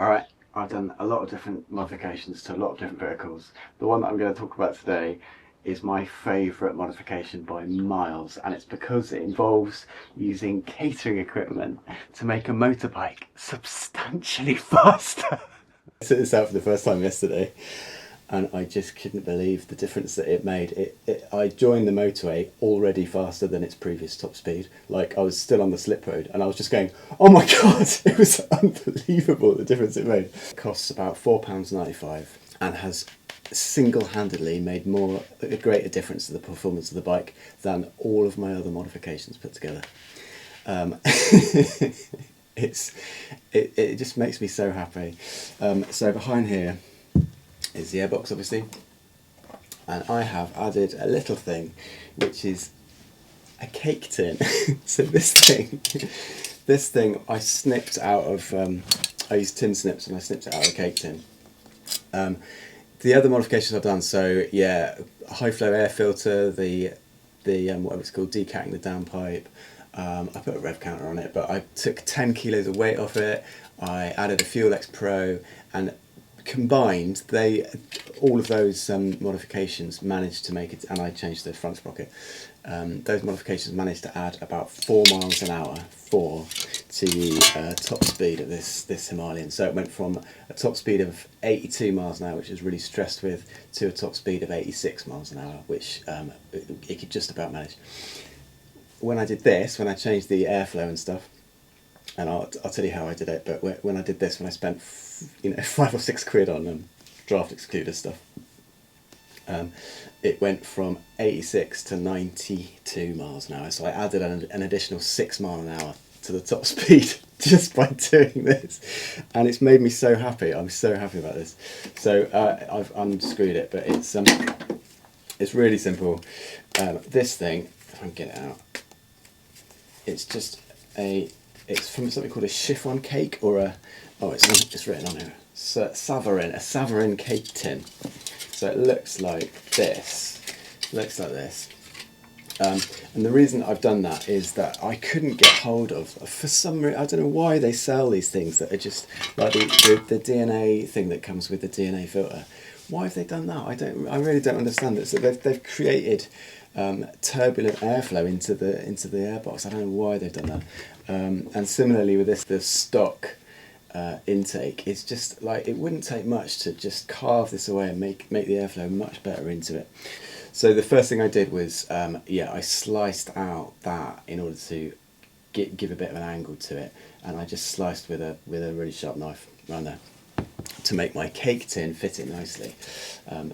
Alright, I've done a lot of different modifications to a lot of different vehicles. The one that I'm going to talk about today is my favourite modification by miles, and it's because it involves using catering equipment to make a motorbike substantially faster. I set this out for the first time yesterday and I just couldn't believe the difference that it made. I joined the motorway already faster than its previous top speed. Like, I was still on the slip road and I was just going, oh my god, it was unbelievable the difference it made. It costs about £4.95 and has single-handedly made a greater difference to the performance of the bike than all of my other modifications put together. It just makes me so happy. So behind here is the airbox, obviously, and I have added a little thing which is a cake tin. So this thing I snipped out of I used tin snips and I snipped it out of a cake tin. The other modifications I've done, so yeah, high flow air filter, the whatever it's called, decatting the downpipe. I put a rev counter on it, but I took 10 kilos of weight off it. I added a Fuel X Pro, and combined, all of those modifications managed to make it, and I changed the front sprocket. Those modifications managed to add about 4 miles an hour to the top speed of this Himalayan. So it went from a top speed of 82 miles an hour, which is really stressed with, to a top speed of 86 miles an hour, which it could just about manage. When I did this, when I changed the airflow and stuff, and I'll tell you how I did it, but when I did this, when I spent £5 or £6 on draft excluder stuff, it went from 86 to 92 miles an hour. So I added an additional 6 miles an hour to the top speed just by doing this, and it's made me so happy. I'm so happy about this. So I've unscrewed it, but it's really simple. This thing, if I can get it out, it's just it's from something called a chiffon cake, or it's just written on here, so a Savarin cake tin. So it looks like this. And the reason I've done that is that I couldn't get hold of, for some reason, I don't know why they sell these things that are just like the DNA thing that comes with the DNA filter. Why have they done that? I really don't understand it. So they've created turbulent airflow into the airbox. I don't know why they've done that. And similarly with this, the stock intake, it's just like, it wouldn't take much to just carve this away and make the airflow much better into it. So the first thing I did was I sliced out that in order to give a bit of an angle to it, and I just sliced with a really sharp knife around there to make my cake tin fit in nicely.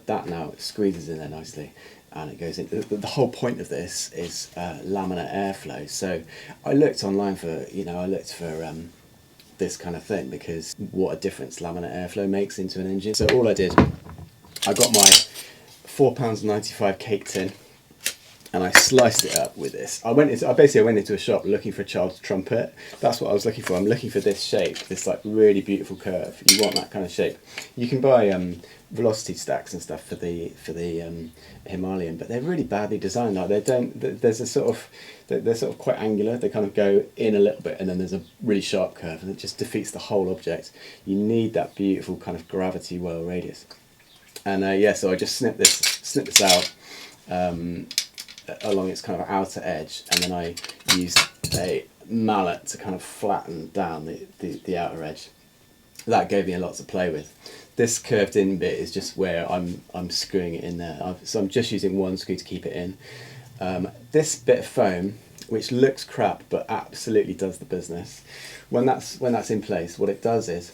That now squeezes in there nicely, and it goes in. The whole point of this is laminar airflow. So I looked online for this kind of thing, because what a difference laminar airflow makes into an engine. So all I did, I got my £4.95 cake tin, and I sliced it up with this. I went into a shop looking for a child's trumpet. That's what I was looking for. I'm looking for this shape, this like really beautiful curve. You want that kind of shape. You can buy velocity stacks and stuff for the Himalayan, but they're really badly designed. Like, they're sort of quite angular. They kind of go in a little bit, and then there's a really sharp curve, and it just defeats the whole object. You need that beautiful kind of gravity well radius. And so I just snipped this out along its kind of outer edge, and then I used a mallet to kind of flatten down the outer edge. That gave me a lot to play with. This curved in bit is just where I'm screwing it in there. So I'm just using one screw to keep it in. This bit of foam, which looks crap but absolutely does the business, when that's in place, what it does is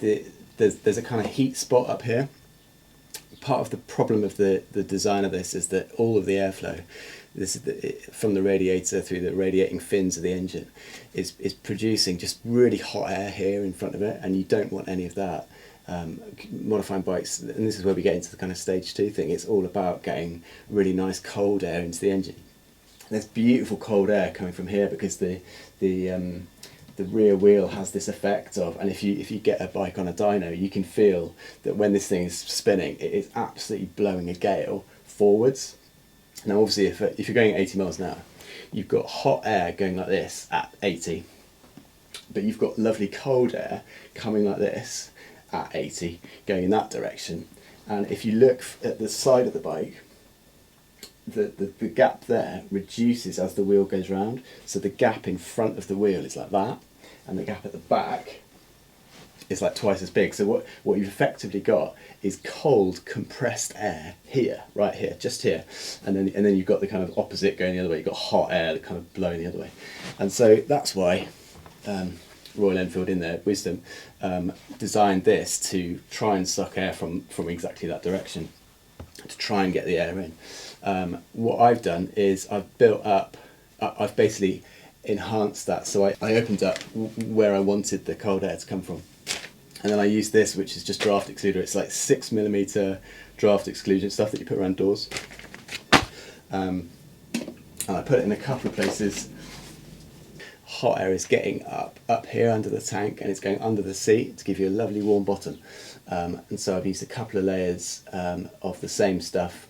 there's a kind of heat spot up here. Part of the problem of the design of this is that all of the airflow, from the radiator through the radiating fins of the engine, is producing just really hot air here in front of it, and you don't want any of that. Modifying bikes, and this is where we get into the kind of stage 2 thing, it's all about getting really nice cold air into the engine. There's beautiful cold air coming from here because the rear wheel has this effect of, and if you get a bike on a dyno, you can feel that when this thing is spinning, it is absolutely blowing a gale forwards. Now obviously if you're going at 80 miles an hour, you've got hot air going like this at 80, but you've got lovely cold air coming like this at 80, going in that direction. And if you look at the side of the bike, the gap there reduces as the wheel goes round. So the gap in front of the wheel is like that, and the gap at the back is like twice as big. So what you've effectively got is cold compressed air here, right here, just here, and then you've got the kind of opposite going the other way. You've got hot air that kind of blowing the other way, and so that's why Royal Enfield, in their wisdom, designed this to try and suck air from exactly that direction, to try and get the air in. What I've done is I've basically enhanced that. So I opened up where I wanted the cold air to come from. And then I used this, which is just draft excluder. It's like 6mm draft exclusion stuff that you put around doors. And I put it in a couple of places. Hot air is getting up here under the tank, and it's going under the seat to give you a lovely warm bottom. And so I've used a couple of layers of the same stuff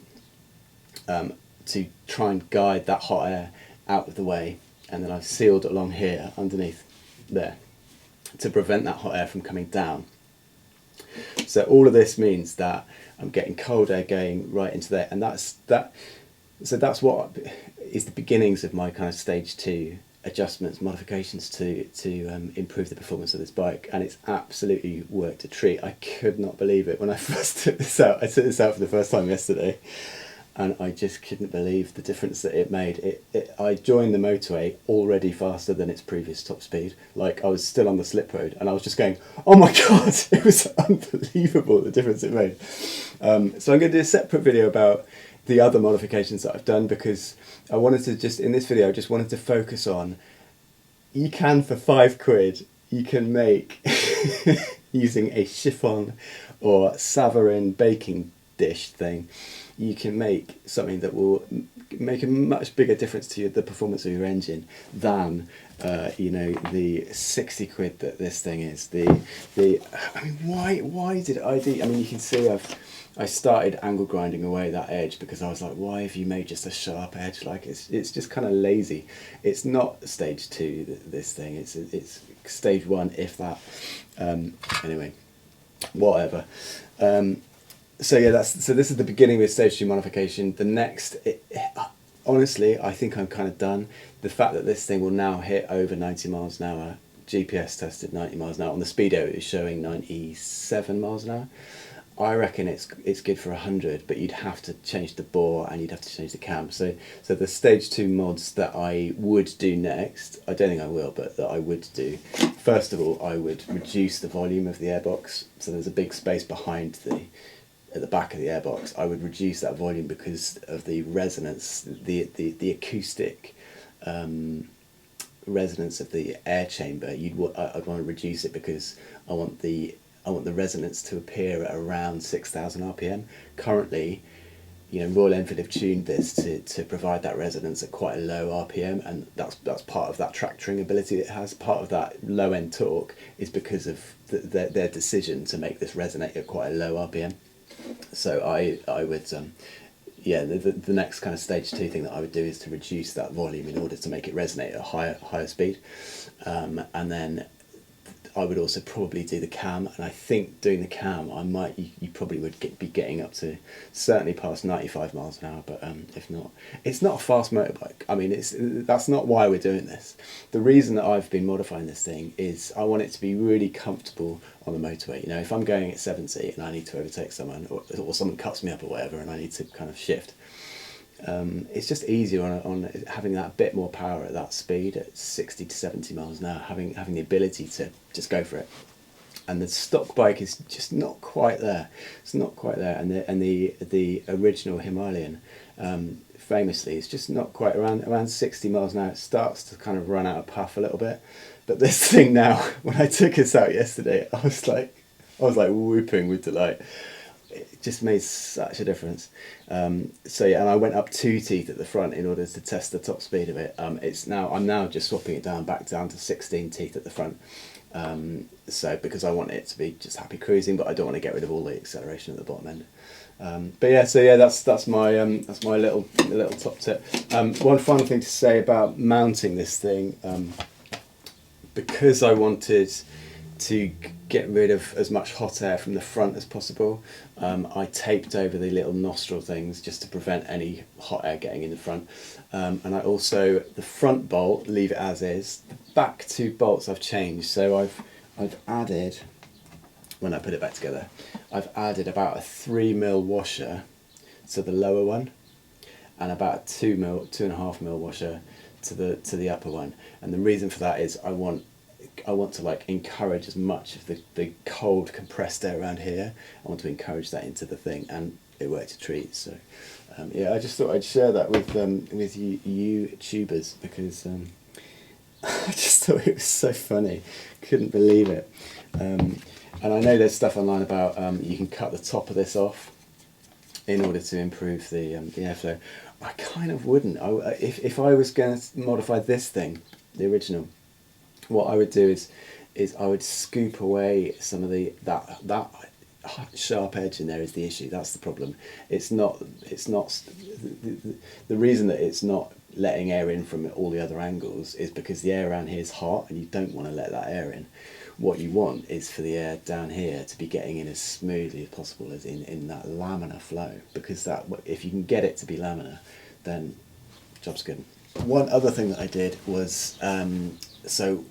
to try and guide that hot air out of the way. And then I've sealed along here, underneath there, to prevent that hot air from coming down. So all of this means that I'm getting cold air going right into there, and that's what is the beginnings of my kind of stage 2 adjustments, modifications to improve the performance of this bike. And it's absolutely worked a treat. I could not believe it when I first took this out. I took this out for the first time yesterday, and I just couldn't believe the difference that it made. I joined the motorway already faster than its previous top speed. Like, I was still on the slip road, and I was just going, oh my god, it was unbelievable the difference it made. So I'm going to do a separate video about the other modifications that I've done, because I wanted to just, in this video, I just wanted to focus on, you can, for £5, you can make, using a chiffon or Savarin baking dish thing, you can make something that will make a much bigger difference to the performance of your engine than the 60 quid that this thing is. I mean, why did I do? I mean, you can see I started angle grinding away that edge because I was like, why have you made just a sharp edge? Like, it's just kind of lazy. It's not stage 2, this thing. It's stage 1, if that. Anyway, whatever. So yeah, this is the beginning with stage 2 modification. The next, honestly, I think I'm kind of done. The fact that this thing will now hit over 90 miles an hour, GPS tested 90 miles an hour, on the speedo is showing 97 miles an hour. I reckon it's good for 100, but you'd have to change the bore and you'd have to change the cam. So the stage 2 mods that I would do next, I don't think I will, but that I would do. First of all, I would reduce the volume of the airbox. So there's a big space behind at the back of the airbox. I would reduce that volume because of the resonance, the acoustic resonance of the air chamber. I'd want to reduce it because I want the resonance to appear at around 6,000 RPM. Currently, Royal Enfield have tuned this to provide that resonance at quite a low RPM, and that's part of that tractoring ability it has. Part of that low end torque is because of their decision to make this resonate at quite a low RPM. So I would the next kind of stage 2 thing that I would do is to reduce that volume in order to make it resonate at a higher speed, and then I would also probably do the cam. And I think doing the cam, you probably would be getting up to certainly past 95 miles an hour, but if not, it's not a fast motorbike. I mean, that's not why we're doing this. The reason that I've been modifying this thing is I want it to be really comfortable on the motorway. If I'm going at 70 and I need to overtake someone, or someone cuts me up or whatever, and I need to kind of shift, it's just easier on having that bit more power at that speed, at 60 to 70 miles an hour, having the ability to just go for it. And the stock bike is just not quite there. It's not quite there. And the original Himalayan, famously, is just not quite around 60 miles an hour. It starts to kind of run out of puff a little bit. But this thing now, when I took this out yesterday, I was like whooping with delight. It just made such a difference. So yeah, and I went up 2 teeth at the front in order to test the top speed of it. I'm now just swapping it back down to 16 teeth at the front. So because I want it to be just happy cruising, but I don't want to get rid of all the acceleration at the bottom end. But yeah, so yeah, that's my little top tip. One final thing to say about mounting this thing, because I wanted to get rid of as much hot air from the front as possible, I taped over the little nostril things just to prevent any hot air getting in the front. And I also, the front bolt, leave it as is. The back two bolts I've changed, so I've added, when I put it back together, I've added about a 3mm washer to the lower one, and about a 2.5mm washer to the upper one. And the reason for that is I want to like encourage as much of the cold compressed air around here. I want to encourage that into the thing, and it worked a treat. So yeah, I just thought I'd share that with you tubers, because I just thought it was so funny. Couldn't believe it. And I know there's stuff online about you can cut the top of this off in order to improve the airflow. I kind of wouldn't. If I was going to modify this thing, the original, what I would do is I would scoop away some of that sharp edge in there is the issue. That's the problem. It's not the reason that it's not letting air in from all the other angles is because the air around here is hot, and you don't want to let that air in. What you want is for the air down here to be getting in as smoothly as possible, as in that laminar flow, because that, if you can get it to be laminar, then job's good. One other thing that I did was, so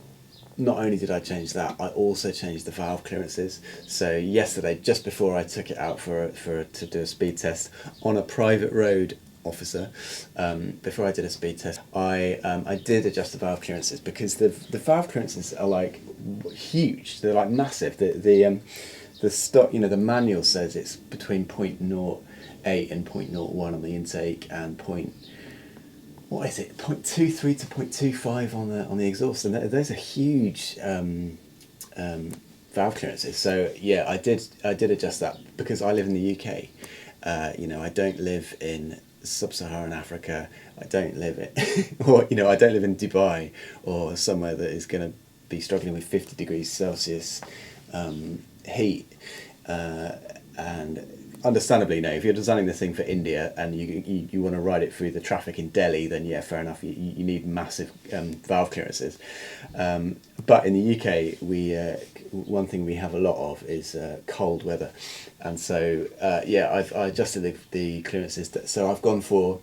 not only did I change that, I also changed the valve clearances. So yesterday, just before I took it out to do a speed test on a private road, officer, before I did a speed test, I did adjust the valve clearances, because the valve clearances are like huge. They're like massive. The stock, the manual says it's between 0.08 and 0.01 on the intake, and 0.23 to 0.25 on the exhaust, and those are huge valve clearances. So yeah, I did adjust that, because I live in the UK. I don't live in sub-Saharan Africa. I don't live in, or I don't live in Dubai or somewhere that is going to be struggling with 50 degrees Celsius heat. And understandably, no, if you're designing the thing for India and you want to ride it through the traffic in Delhi, then yeah, fair enough, you need massive valve clearances. But in the UK, one thing we have a lot of is cold weather, and so yeah, I adjusted the clearances. So I've gone for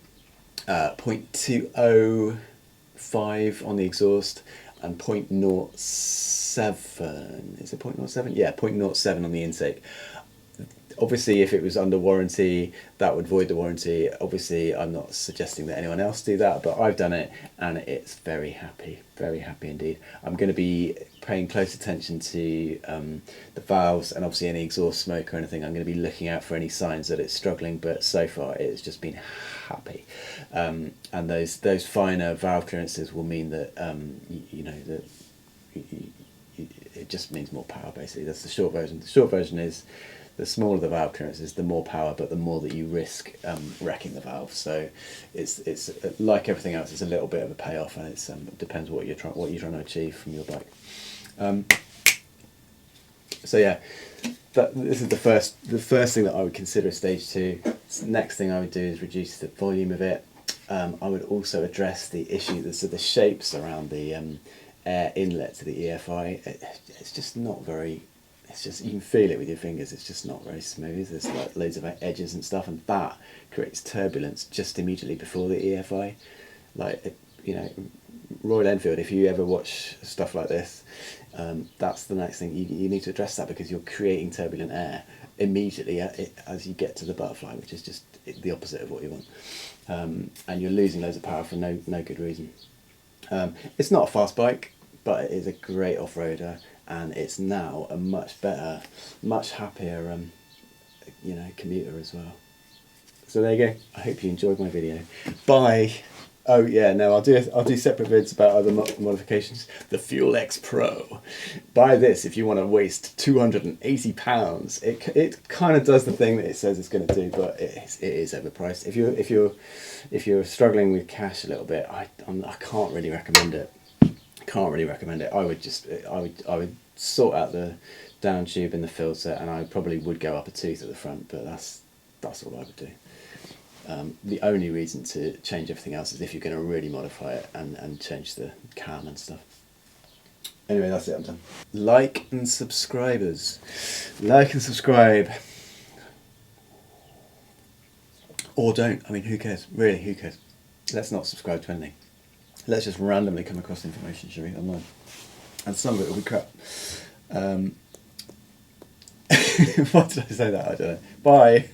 0.205 on the exhaust and 0.07. Is it 0.07? Yeah, 0.07 on the intake. Obviously, if it was under warranty, that would void the warranty. Obviously, I'm not suggesting that anyone else do that, but I've done it, and it's very happy indeed. I'm going to be paying close attention to the valves, and obviously any exhaust smoke or anything. I'm going to be looking out for any signs that it's struggling, but so far it's just been happy. And those finer valve clearances will mean that that it just means more power. Basically, that's the short version. The short version is, the smaller the valve clearances, the more power, but the more that you risk wrecking the valve. So it's like everything else. It's a little bit of a payoff, and it depends what you're trying to achieve from your bike. So yeah, this is the first thing that I would consider a stage 2. Next thing I would do is reduce the volume of it. I would also address the issue, so the shapes around the air inlet to the EFI. It's just not very. It's just, you can feel it with your fingers, it's just not very smooth. There's like loads of edges and stuff, and that creates turbulence just immediately before the EFI. Like, Royal Enfield, if you ever watch stuff like this, that's the next thing. You need to address that, because you're creating turbulent air immediately as you get to the butterfly, which is just the opposite of what you want. And you're losing loads of power for no good reason. It's not a fast bike, but it is a great off-roader, and it's now a much better, much happier commuter as well. So there you go. I hope you enjoyed my video. Bye. Oh yeah, no, I'll do separate vids about other modifications. The Fuel X Pro. Buy this if you want to waste £280. It kind of does the thing that it says it's going to do, but it is overpriced. If you're struggling with cash a little bit, I can't really recommend it. I would sort out the down tube and the filter, and I probably would go up a tooth at the front, but that's all I would do. The only reason to change everything else is if you're going to really modify it and change the cam and stuff. Anyway, that's it, I'm done. Like and subscribers. Like and subscribe. Or don't. I mean, who cares? Really, who cares? Let's not subscribe to anything. Let's just randomly come across information, shall we, online. And some of it will be crap. Why did I say that? I don't know. Bye.